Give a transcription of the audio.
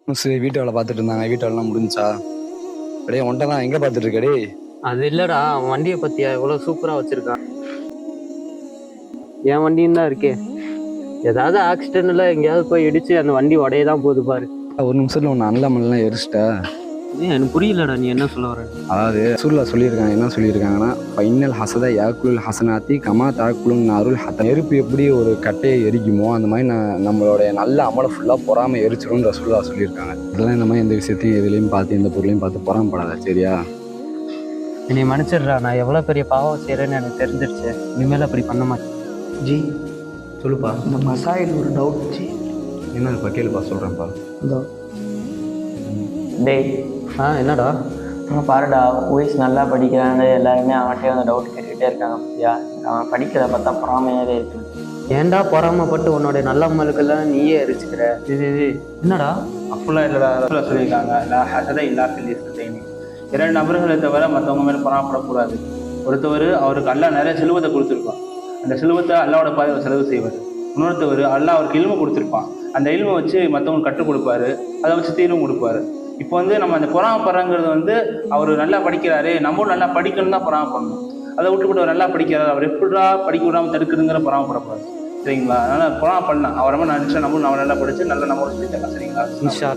சரி, வீட்டு வேலை பார்த்துட்டு இருந்தாங்க. வீட்டு வேலைலாம் முடிஞ்சுச்சா? அப்படியே உன்ட்ட தான் எங்க பார்த்துட்டு இருக்க டேய்? அது இல்லடா, அவன் வண்டியை பத்தியா எவ்வளவு சூப்பரா வச்சிருக்கான். என் வண்டியும் தான் இருக்கே. ஏதாவது ஆக்சிடென்ட்ல எங்கேயாவது போய் இடிச்சு அந்த வண்டி உடையதான் போகுது பாரு. ஒரு நிமிஷத்துல உன்னை அண்ணாமலாம் எரிச்சிட்ட. எனக்கு புரியலடா நீ என்ன சொல்ல வர. அதாவது ரசூலுல்லா சொல்லியிருக்காங்க, என்ன சொல்லியிருக்காங்கன்னா, ஃபைனல் ஹசதா யாக்குல் ஹசனாத்தி கமா தாக்குலும் நாருல் ஹத்த. நெருப்பு எப்படி ஒரு கட்டையை எரிக்குமோ அந்த மாதிரி நம்மளுடைய நல்ல அமலை ஃபுல்லாக பொறாமல் எரிச்சிடும்னு ரசூலுல்லா சொல்லியிருக்காங்க. இதெல்லாம் இந்த மாதிரி எந்த விஷயத்தையும் எதுலையும் பார்த்து எந்த பொருளையும் பார்த்து பொறாமப்படாத, சரியா? நீ மன்னிச்சிடுறா, நான் எவ்வளோ பெரிய பாவம் செய்கிறேன்னு எனக்கு தெரிஞ்சிருச்சு. இனிமேல் அப்படி பண்ண மாட்டேன். ஜி, சொல்லுப்பா. இந்த மசாயில் ஒரு டவுட் ஜி. என்னப்பா? கேளுப்பா, சொல்கிறேன்ப்பா. இதோ டேய், என்னடா? பாருடா, உயிஸ் நல்லா படிக்கிறாங்க, எல்லாருமே அவன்கிட்ட வந்து டவுட் கேட்டுக்கிட்டே இருக்காங்க பத்தியா. அவன் படிக்கிறத பார்த்தா பொறாமையாவே இருக்கு. ஏன்டா பொறாமப்பட்டு உன்னோட நல்ல அம்மலுக்கெல்லாம் நீயே எரிச்சுக்கிற? இது என்னடா? அப்படிலாம் இல்லடா. ரசூலுல்லாஹ் சொல்லியிருக்காங்க, லா ஹஸத இல்லா ஃபில் இஸ்னத்தைனி. 2 நபர்களை தவிர மற்றவங்க மேலே பொறாமப்படக்கூடாது. ஒருத்தவர் அவருக்கு அல்லாஹ் நிறைய செல்வத்தை கொடுத்துருப்பான். அந்த செல்வத்தை அல்லாவோட பாதையில் செலவு செய்வார். இன்னொருத்தவர் அல்லாஹ் அவருக்கு இல்மு கொடுத்துருப்பான். அந்த இல்மை வச்சு மற்றவங்க கற்றுக் கொடுப்பாரு, அதை வச்சு தீர்வும் கொடுப்பாரு. இப்போ நம்ம அந்த பொறாமப்படுறங்கிறது அவர் நல்லா படிக்கிறாரு, நம்மளும் நல்லா படிக்கணும் தான் பொறாமப்படணும். அதை விட்டுப்பட்டு அவர் நல்லா படிக்கிறார், அவர் எப்படா படிக்க விடாமல் தடுக்குதுங்கிற பொறாமப்படக்கூடாது, சரிங்களா? அதனால பொறாம பண்ணலாம். அவர் நம்ம நினைச்சா நம்மளும் நல்லா படிச்சு நல்லா நம்மளோட சொல்லி தரலாம், சரிங்களா? இன்ஷா